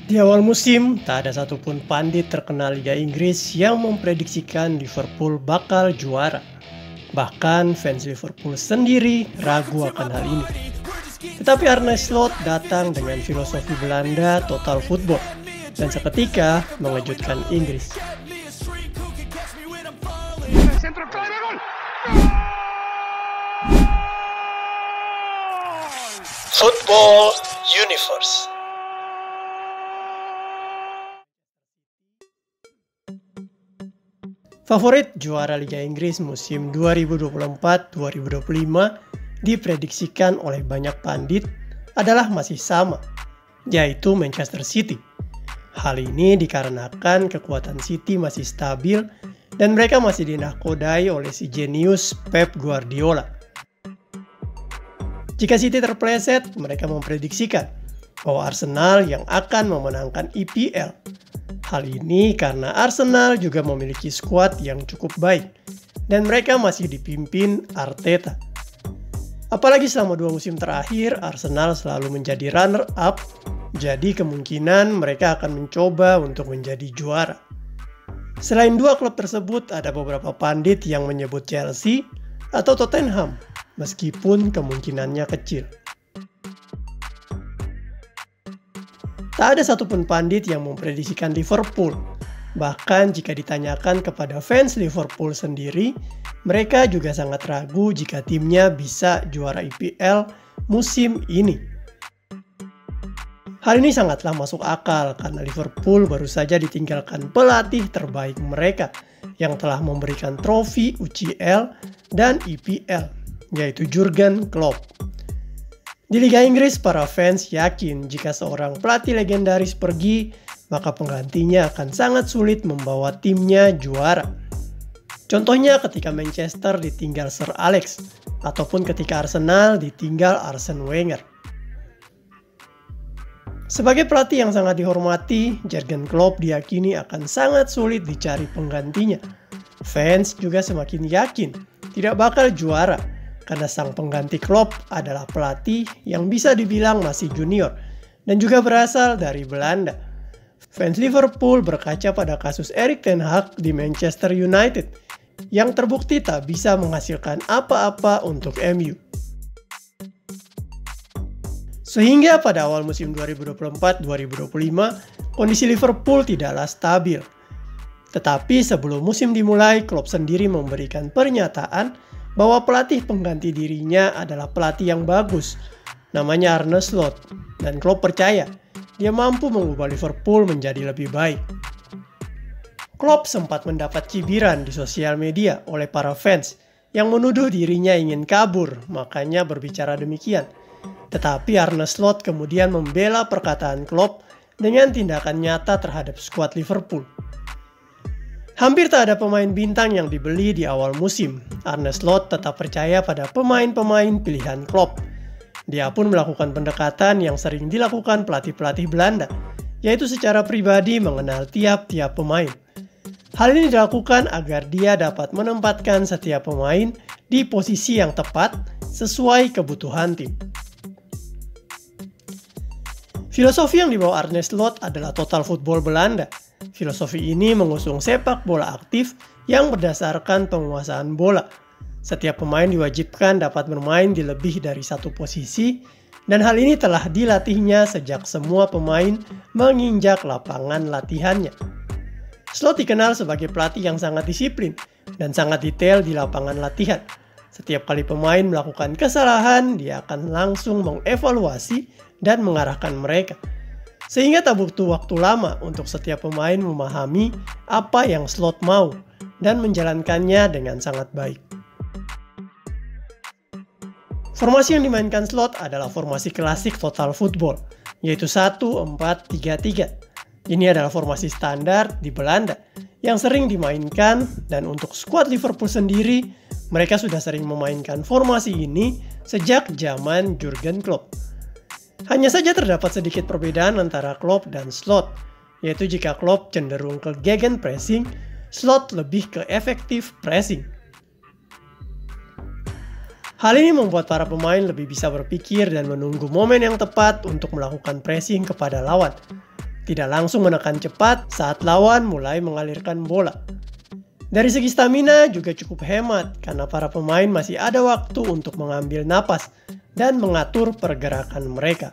Di awal musim, tak ada satupun pandit terkenal Liga Inggris yang memprediksikan Liverpool bakal juara. Bahkan fans Liverpool sendiri ragu akan hal ini. Tetapi Arne Slot datang dengan filosofi Belanda total football dan seketika mengejutkan Inggris. Football Universe. Favorit juara Liga Inggris musim 2024-2025 diprediksikan oleh banyak pandit adalah masih sama, yaitu Manchester City. Hal ini dikarenakan kekuatan City masih stabil dan mereka masih dinahkodai oleh si jenius Pep Guardiola. Jika City terpleset, mereka memprediksikan bahwa Arsenal yang akan memenangkan EPL. Hal ini karena Arsenal juga memiliki skuad yang cukup baik dan mereka masih dipimpin Arteta. Apalagi selama 2 musim terakhir Arsenal selalu menjadi runner-up, jadi kemungkinan mereka akan mencoba untuk menjadi juara. Selain 2 klub tersebut, ada beberapa pandit yang menyebut Chelsea atau Tottenham, meskipun kemungkinannya kecil. Tak ada satupun pandit yang memprediksikan Liverpool. Bahkan jika ditanyakan kepada fans Liverpool sendiri, mereka juga sangat ragu jika timnya bisa juara EPL musim ini. Hal ini sangatlah masuk akal karena Liverpool baru saja ditinggalkan pelatih terbaik mereka yang telah memberikan trofi UCL dan EPL, yaitu Jurgen Klopp. Di Liga Inggris, para fans yakin jika seorang pelatih legendaris pergi, maka penggantinya akan sangat sulit membawa timnya juara. Contohnya ketika Manchester ditinggal Sir Alex, ataupun ketika Arsenal ditinggal Arsene Wenger. Sebagai pelatih yang sangat dihormati, Jurgen Klopp diyakini akan sangat sulit dicari penggantinya. Fans juga semakin yakin tidak bakal juara, karena sang pengganti Klopp adalah pelatih yang bisa dibilang masih junior dan juga berasal dari Belanda. Fans Liverpool berkaca pada kasus Erik ten Hag di Manchester United yang terbukti tak bisa menghasilkan apa-apa untuk MU. Sehingga pada awal musim 2024-2025, kondisi Liverpool tidaklah stabil. Tetapi sebelum musim dimulai, Klopp sendiri memberikan pernyataan bahwa pelatih pengganti dirinya adalah pelatih yang bagus, namanya Arne Slot, dan Klopp percaya dia mampu mengubah Liverpool menjadi lebih baik. Klopp sempat mendapat cibiran di sosial media oleh para fans yang menuduh dirinya ingin kabur, makanya berbicara demikian. Tetapi Arne Slot kemudian membela perkataan Klopp dengan tindakan nyata terhadap skuad Liverpool. Hampir tak ada pemain bintang yang dibeli di awal musim. Arne Slot tetap percaya pada pemain-pemain pilihan Klopp. Dia pun melakukan pendekatan yang sering dilakukan pelatih-pelatih Belanda, yaitu secara pribadi mengenal tiap-tiap pemain. Hal ini dilakukan agar dia dapat menempatkan setiap pemain di posisi yang tepat sesuai kebutuhan tim. Filosofi yang dibawa Arne Slot adalah total football Belanda. Filosofi ini mengusung sepak bola aktif yang berdasarkan penguasaan bola. Setiap pemain diwajibkan dapat bermain di lebih dari satu posisi, dan hal ini telah dilatihnya sejak semua pemain menginjak lapangan latihannya. Slot dikenal sebagai pelatih yang sangat disiplin dan sangat detail di lapangan latihan. Setiap kali pemain melakukan kesalahan, dia akan langsung mengevaluasi dan mengarahkan mereka. Sehingga tak butuh waktu lama untuk setiap pemain memahami apa yang Slot mau dan menjalankannya dengan sangat baik. Formasi yang dimainkan Slot adalah formasi klasik total football, yaitu 1-4-3-3. Ini adalah formasi standar di Belanda yang sering dimainkan, dan untuk skuad Liverpool sendiri, mereka sudah sering memainkan formasi ini sejak zaman Jurgen Klopp. Hanya saja terdapat sedikit perbedaan antara Klopp dan Slot, yaitu jika Klopp cenderung ke gegenpressing, Slot lebih ke efektif pressing. Hal ini membuat para pemain lebih bisa berpikir dan menunggu momen yang tepat untuk melakukan pressing kepada lawan. tidak langsung menekan cepat saat lawan mulai mengalirkan bola. Dari segi stamina juga cukup hemat karena para pemain masih ada waktu untuk mengambil napas dan mengatur pergerakan mereka.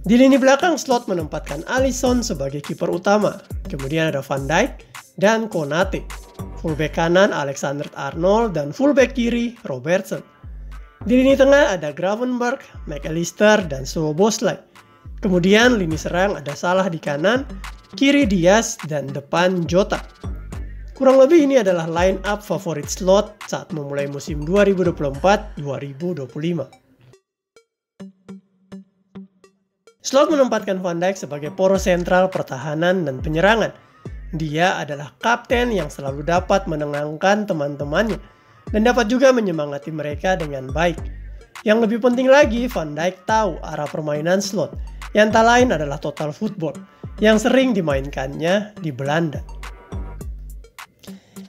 Di lini belakang, Slot menempatkan Alisson sebagai kiper utama. Kemudian ada Van Dijk dan Konate. Fullback kanan Alexander-Arnold dan fullback kiri Robertson. Di lini tengah ada Gravenberch, McAllister, dan Szoboszlai. Kemudian lini serang ada Salah di kanan, kiri Diaz, dan depan Jota. Kurang lebih ini adalah line up favorit Slot saat memulai musim 2024-2025. Slot menempatkan Van Dijk sebagai poros sentral pertahanan dan penyerangan. Dia adalah kapten yang selalu dapat menenangkan teman-temannya dan dapat juga menyemangati mereka dengan baik. Yang lebih penting lagi, Van Dijk tahu arah permainan Slot, yang tak lain adalah total football yang sering dimainkannya di Belanda.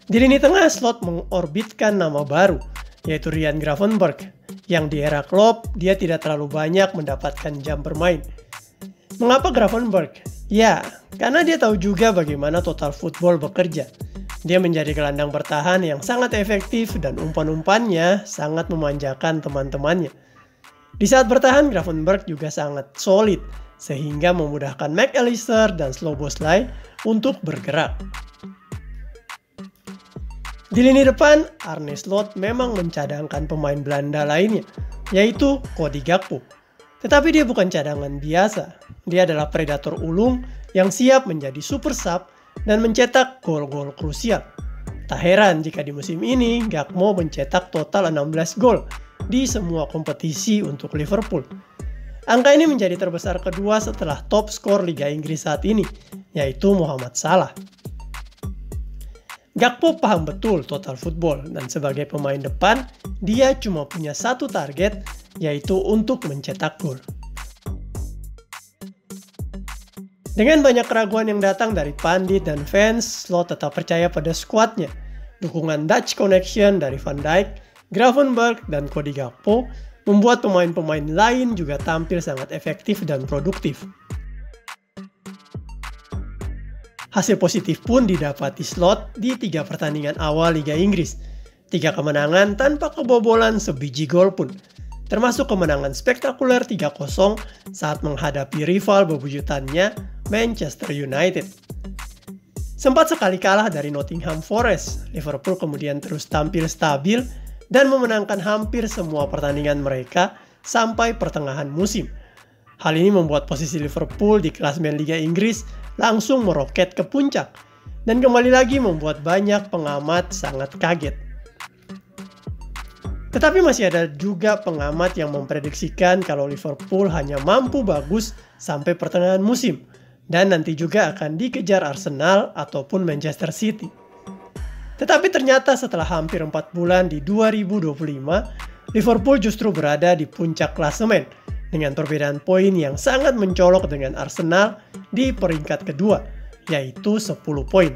Di lini tengah, Slot mengorbitkan nama baru, yaitu Ryan Gravenberch, yang di era Klopp dia tidak terlalu banyak mendapatkan jam bermain. Mengapa Gravenberch? Ya, karena dia tahu juga bagaimana total football bekerja. Dia menjadi gelandang bertahan yang sangat efektif dan umpan-umpannya sangat memanjakan teman-temannya. Di saat bertahan, Gravenberch juga sangat solid, sehingga memudahkan McAllister dan Szoboszlai untuk bergerak. Di lini depan, Arne Slot memang mencadangkan pemain Belanda lainnya, yaitu Cody Gakpo. Tetapi dia bukan cadangan biasa. Dia adalah predator ulung yang siap menjadi super sub dan mencetak gol-gol krusial. Tak heran jika di musim ini Gakpo mencetak total 16 gol di semua kompetisi untuk Liverpool. Angka ini menjadi terbesar kedua setelah top skor Liga Inggris saat ini, yaitu Mohamed Salah. Gakpo paham betul total football dan sebagai pemain depan, dia cuma punya satu target, yaitu untuk mencetak gol. Dengan banyak keraguan yang datang dari pandit dan fans, Slot tetap percaya pada skuadnya. Dukungan Dutch Connection dari Van Dijk, Gravenberch, dan Cody Gakpo membuat pemain-pemain lain juga tampil sangat efektif dan produktif. Hasil positif pun didapati Slot di 3 pertandingan awal Liga Inggris. 3 kemenangan tanpa kebobolan sebiji gol pun. Termasuk kemenangan spektakuler 3-0 saat menghadapi rival bebuyutannya Manchester United. Sempat sekali kalah dari Nottingham Forest, Liverpool kemudian terus tampil stabil dan memenangkan hampir semua pertandingan mereka sampai pertengahan musim. Hal ini membuat posisi Liverpool di klasemen Liga Inggris langsung meroket ke puncak dan kembali lagi membuat banyak pengamat sangat kaget. Tetapi masih ada juga pengamat yang memprediksikan kalau Liverpool hanya mampu bagus sampai pertengahan musim dan nanti juga akan dikejar Arsenal ataupun Manchester City. Tetapi ternyata setelah hampir 4 bulan di 2025, Liverpool justru berada di puncak klasemen dengan perbedaan poin yang sangat mencolok dengan Arsenal di peringkat kedua, yaitu 10 poin.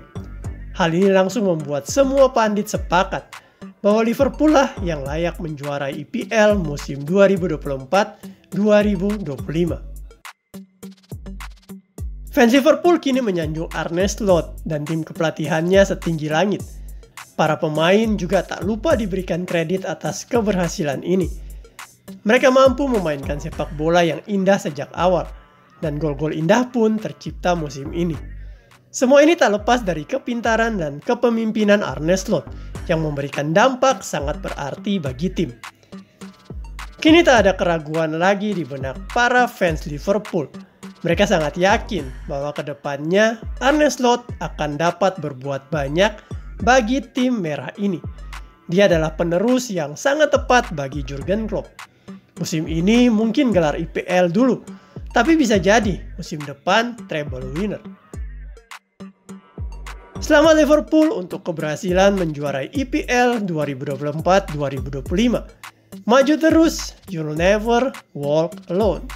Hal ini langsung membuat semua pandit sepakat bahwa Liverpool lah yang layak menjuarai IPL musim 2024-2025. Fans Liverpool kini menyanjung Arne Slot dan tim kepelatihannya setinggi langit. Para pemain juga tak lupa diberikan kredit atas keberhasilan ini. Mereka mampu memainkan sepak bola yang indah sejak awal, dan gol-gol indah pun tercipta musim ini. Semua ini tak lepas dari kepintaran dan kepemimpinan Arne Slot yang memberikan dampak sangat berarti bagi tim. Kini tak ada keraguan lagi di benak para fans Liverpool. Mereka sangat yakin bahwa kedepannya Arne Slot akan dapat berbuat banyak bagi tim merah ini. Dia adalah penerus yang sangat tepat bagi Jurgen Klopp. Musim ini mungkin gelar IPL dulu, tapi bisa jadi musim depan treble winner. Selamat Liverpool untuk keberhasilan menjuarai IPL 2024-2025. Maju terus, you'll never walk alone.